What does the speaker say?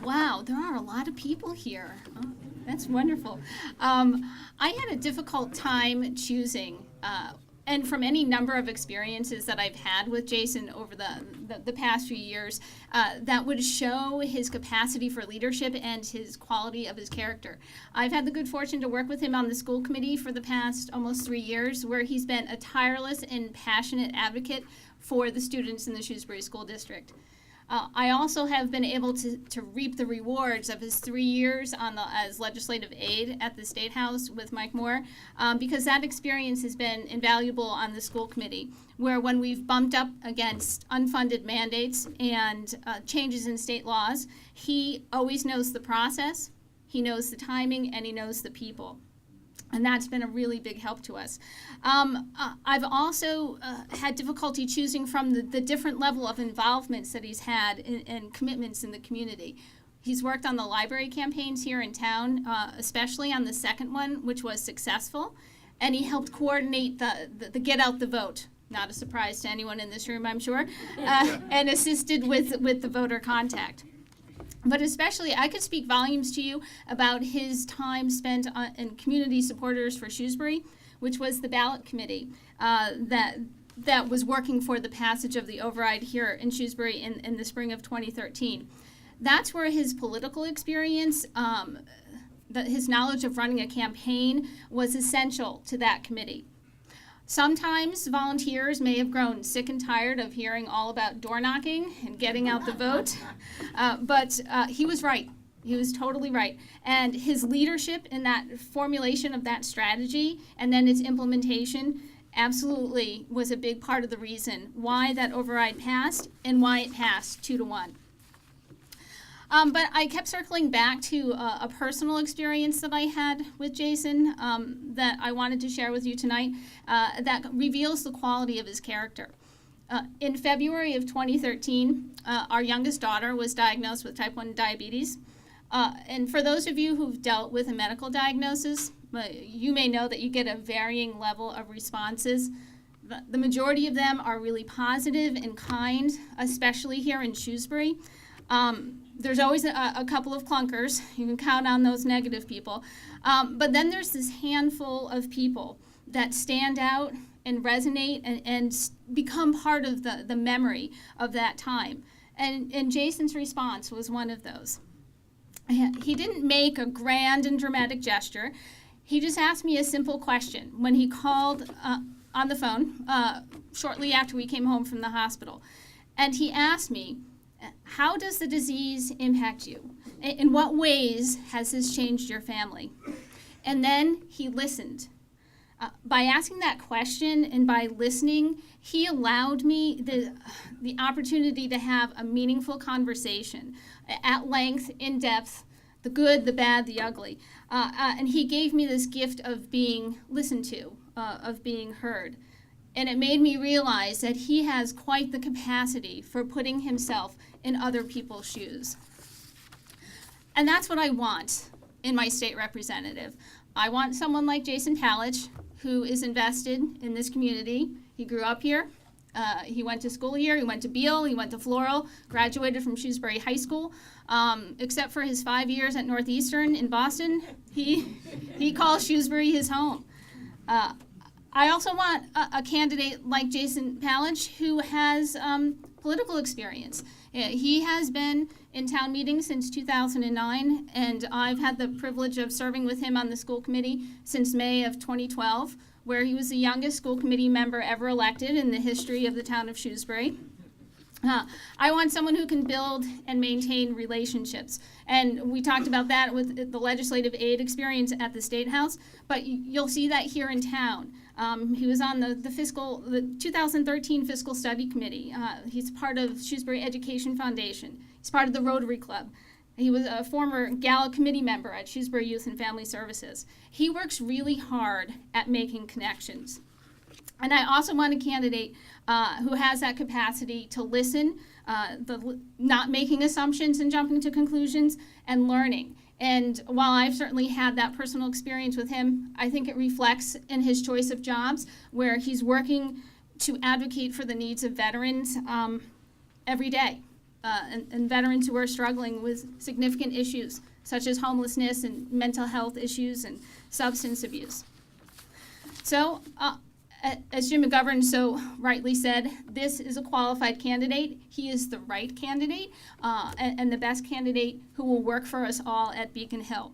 Wow, there are a lot of people here. Oh, that's wonderful. I had a difficult time choosing, and from any number of experiences that I've had with Jason over the past few years, that would show his capacity for leadership and his quality of his character. I've had the good fortune to work with him on the school committee for the past almost 3 years, where he's been a tireless and passionate advocate for the students in the Shrewsbury School District. I also have been able to reap the rewards of his 3 years as legislative aide at the State House with Mike Moore, because that experience has been invaluable on the school committee, where when we've bumped up against unfunded mandates and changes in state laws, he always knows the process, he knows the timing, and he knows the people. And that's been a really big help to us. I've also had difficulty choosing from the different level of involvements that he's had and commitments in the community. He's worked on the library campaigns here in town, especially on the second one, which was successful. And he helped coordinate the Get Out the Vote. Not a surprise to anyone in this room, I'm sure. And assisted with the voter contact. But especially, I could speak volumes to you about his time spent in community supporters for Shrewsbury, which was the ballot committee that was working for the passage of the override here in Shrewsbury in the spring of 2013. That's where his political experience, his knowledge of running a campaign was essential to that committee. Sometimes volunteers may have grown sick and tired of hearing all about door knocking and getting out the vote, but he was right. He was totally right. And his leadership in that formulation of that strategy and then its implementation absolutely was a big part of the reason why that override passed and why it passed 2-1. But I kept circling back to a personal experience that I had with Jason that I wanted to share with you tonight that reveals the quality of his character. In February of 2013, our youngest daughter was diagnosed with type 1 diabetes. And for those of you who've dealt with a medical diagnosis, you may know that you get a varying level of responses. The majority of them are really positive and kind, especially here in Shrewsbury. There's always a couple of clunkers. You can count on those negative people. But then there's this handful of people that stand out and resonate and become part of the memory of that time. And Jason's response was one of those. He didn't make a grand and dramatic gesture. He just asked me a simple question when he called on the phone shortly after we came home from the hospital. And he asked me, how does the disease impact you? In what ways has this changed your family? And then he listened. By asking that question and by listening, he allowed me the opportunity to have a meaningful conversation at length, in depth, the good, the bad, the ugly. And he gave me this gift of being listened to, of being heard. And it made me realize that he has quite the capacity for putting himself in other people's shoes. And that's what I want in my state representative. I want someone like Jason Palich, who is invested in this community. He grew up here. He went to school here. He went to Beale. He went to Floral, graduated from Shrewsbury High School. Except for his 5 years at Northeastern in Boston, he calls Shrewsbury his home. I also want a candidate like Jason Palich who has political experience. He has been in town meetings since 2009, and I've had the privilege of serving with him on the school committee since May of 2012, where he was the youngest school committee member ever elected in the history of the town of Shrewsbury. I want someone who can build and maintain relationships. And we talked about that with the legislative aid experience at the State House, but you'll see that here in town. He was on the 2013 Fiscal Study Committee. He's part of Shrewsbury Education Foundation. He's part of the Rotary Club. He was a former Gala committee member at Shrewsbury Youth and Family Services. He works really hard at making connections. And I also want a candidate who has that capacity to listen, not making assumptions and jumping to conclusions, and learning. And while I've certainly had that personal experience with him, I think it reflects in his choice of jobs, where he's working to advocate for the needs of veterans every day. and veterans who are struggling with significant issues such as homelessness and mental health issues and substance abuse. So, as Jim McGovern so rightly said, this is a qualified candidate. He is the right candidate and the best candidate who will work for us all at Beacon Hill.